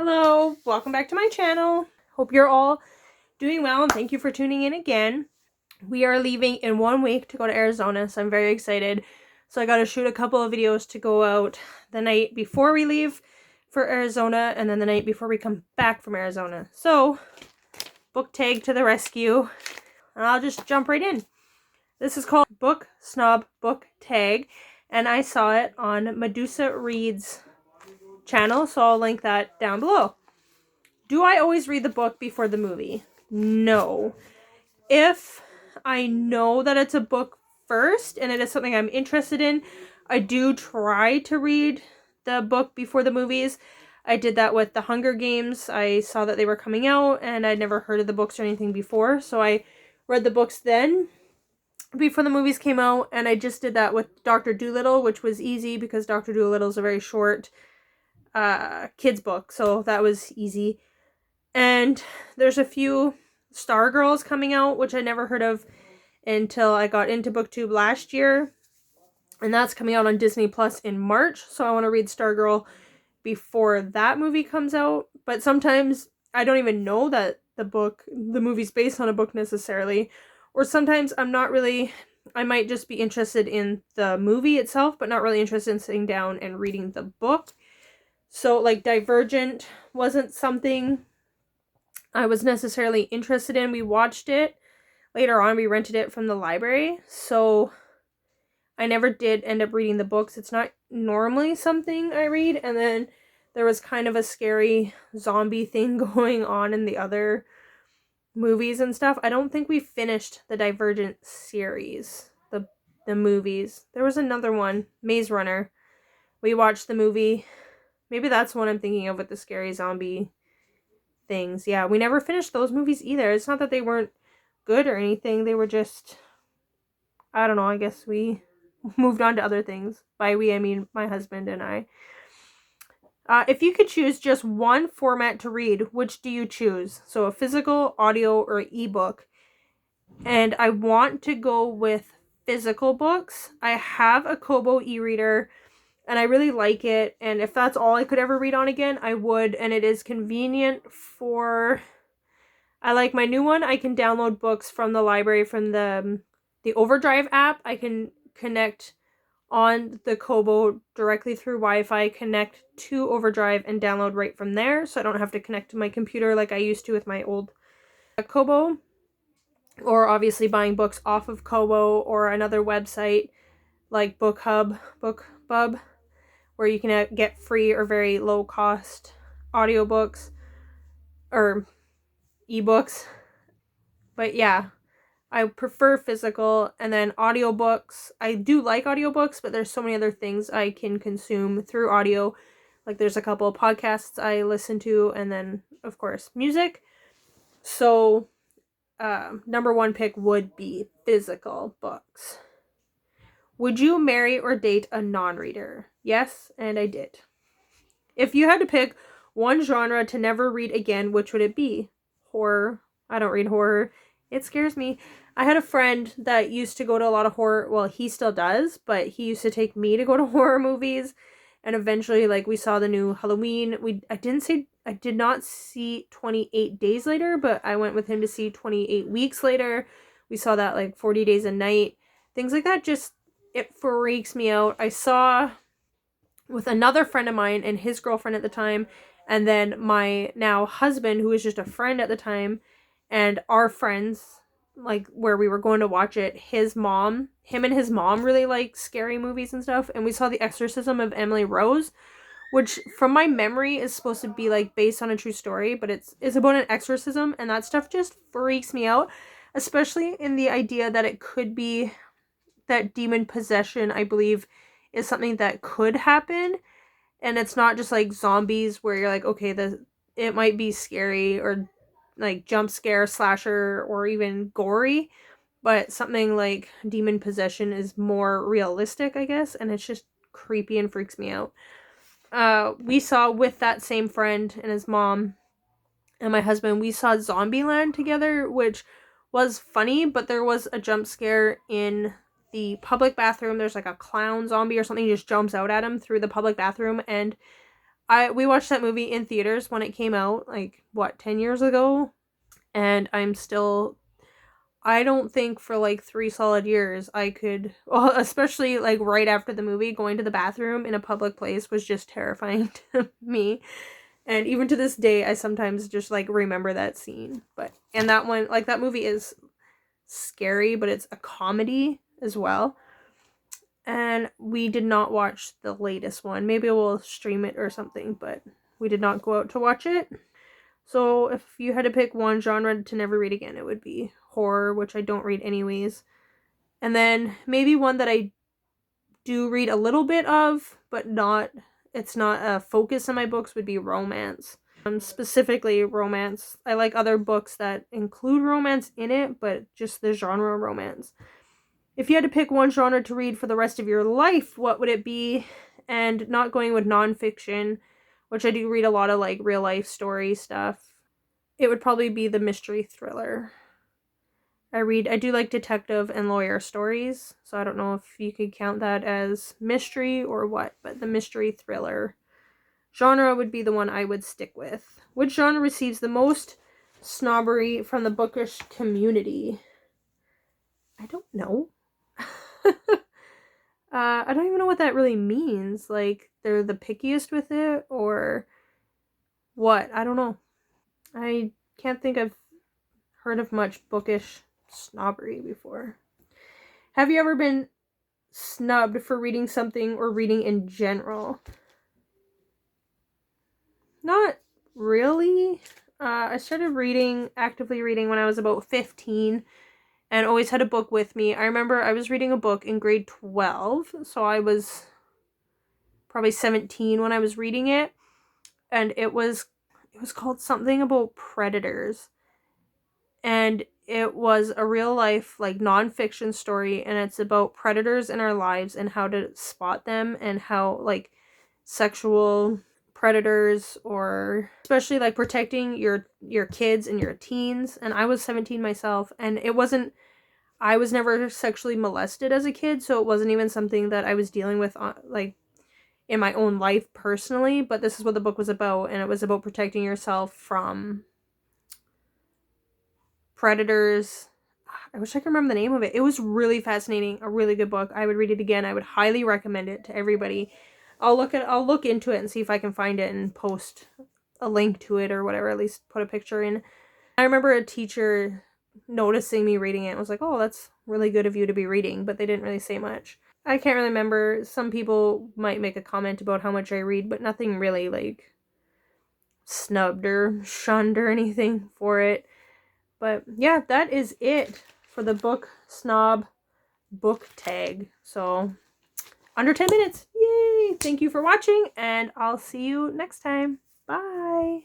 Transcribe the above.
Hello, welcome back to my channel. Hope you're all doing well and thank you for tuning in again. We are leaving in 1 week to go to Arizona, so I'm very excited. So I got to shoot a couple of videos to go out the night before we leave for Arizona and then the night before we come back from Arizona. So, book tag to the rescue, and I'll just jump right in. This is called Book Snob Book Tag, and I saw it on Medusa Reads channel, so I'll link that down below. Do I always read the book before the movie? No. If I know that it's a book first and it is something I'm interested in, I do try to read the book before the movies. I did that with The Hunger Games. I saw that they were coming out and I'd never heard of the books or anything before, so I read the books then before the movies came out, and I just did that with Dr. Dolittle, which was easy because Dr. Dolittle is a very short kids book, so that was easy. And there's a few Stargirls coming out, which I never heard of until I got into BookTube last year. And that's coming out on Disney Plus in March, so I want to read Stargirl before that movie comes out. But sometimes I don't even know that the movie's based on a book necessarily. Or sometimes I might just be interested in the movie itself, but not really interested in sitting down and reading the book. So, like, Divergent wasn't something I was necessarily interested in. We watched it. Later on, we rented it from the library. So, I never did end up reading the books. It's not normally something I read. And then there was kind of a scary zombie thing going on in the other movies and stuff. I don't think we finished the Divergent series, the movies. There was another one, Maze Runner. We watched the movie. Maybe that's what I'm thinking of with the scary zombie things. Yeah, we never finished those movies either. It's not that they weren't good or anything. They were just, I don't know, I guess we moved on to other things. By we, I mean my husband and I. If you could choose just one format to read, which do you choose? So a physical, audio, or ebook? And I want to go with physical books. I have a Kobo e-reader and I really like it, and if that's all I could ever read on again, I would, and it is convenient for... I like my new one. I can download books from the library from the Overdrive app. I can connect on the Kobo directly through Wi-Fi, connect to Overdrive, and download right from there, so I don't have to connect to my computer like I used to with my old Kobo. Or obviously buying books off of Kobo or another website like BookBub, where you can get free or very low cost audiobooks or ebooks. But yeah, I prefer physical. And then audiobooks, I do like audiobooks, but there's so many other things I can consume through audio. Like there's a couple of podcasts I listen to, and then of course music. So number one pick would be physical books. Would you marry or date a non-reader? Yes, and I did. If you had to pick one genre to never read again, which would it be? Horror. I don't read horror. It scares me. I had a friend that used to go to a lot of horror. Well, he still does, but he used to take me to go to horror movies. And eventually, like, we saw the new Halloween. I did not see 28 Days Later, but I went with him to see 28 Weeks Later. We saw that, like, 40 Days a Night. Things like that just, it freaks me out. I saw with another friend of mine and his girlfriend at the time, and then my now husband, who was just a friend at the time, and our friends, like, where we were going to watch it, him and his mom really like scary movies and stuff, and we saw The Exorcism of Emily Rose, which from my memory is supposed to be like based on a true story, but it's about an exorcism, and that stuff just freaks me out, especially in the idea that it could be that demon possession, I believe, is something that could happen, and it's not just like zombies where you're like, okay, it might be scary or like jump scare slasher or even gory, but something like demon possession is more realistic, I guess, and it's just creepy and freaks me out. We saw with that same friend and his mom and my husband, we saw Zombieland together, which was funny, but there was a jump scare in the public bathroom. There's like a clown zombie or something just jumps out at him through the public bathroom, and we watched that movie in theaters when it came out, like, what, 10 years ago? And I don't think for like 3 solid years I could, well, especially like right after the movie, going to the bathroom in a public place was just terrifying to me. And even to this day, I sometimes just like remember that scene. And that one, like, that movie is scary, but it's a comedy as well. And we did not watch the latest one. Maybe we'll stream it or something, but we did not go out to watch it. So if you had to pick one genre to never read again, it would be horror, which I don't read anyways. And then maybe one that I do read a little bit of, but it's not a focus in my books, would be romance. Specifically romance. I like other books that include romance in it, but just the genre romance. If you had to pick one genre to read for the rest of your life, what would it be? And not going with nonfiction, which I do read a lot of like real life story stuff, it would probably be the mystery thriller. I do like detective and lawyer stories, so I don't know if you could count that as mystery or what, but the mystery thriller genre would be the one I would stick with. Which genre receives the most snobbery from the bookish community? I don't know. I don't even know what that really means. Like, they're the pickiest with it, or what? I don't know. I can't think I've heard of much bookish snobbery before. Have you ever been snubbed for reading something or reading in general? Not really. I started actively reading when I was about 15 and always had a book with me. I remember I was reading a book in grade 12, so I was probably 17 when I was reading it, and it was called something about predators. And it was a real life, like, nonfiction story, and it's about predators in our lives and how to spot them, and how, like, sexual predators, or especially like protecting your kids and your teens. And I was 17 myself, and I was never sexually molested as a kid, so it wasn't even something that I was dealing with like in my own life personally, but this is what the book was about, and it was about protecting yourself from predators. I wish I could remember the name of it. It was really fascinating, a really good book. I would read it again. I would highly recommend it to everybody. I'll look into it and see if I can find it and post a link to it or whatever, at least put a picture in. I remember a teacher noticing me reading it and was like, "Oh, that's really good of you to be reading," but they didn't really say much. I can't really remember. Some people might make a comment about how much I read, but nothing really like snubbed or shunned or anything for it. But yeah, that is it for the book snob book tag. So under 10 minutes. Yay! Thank you for watching, and I'll see you next time. Bye!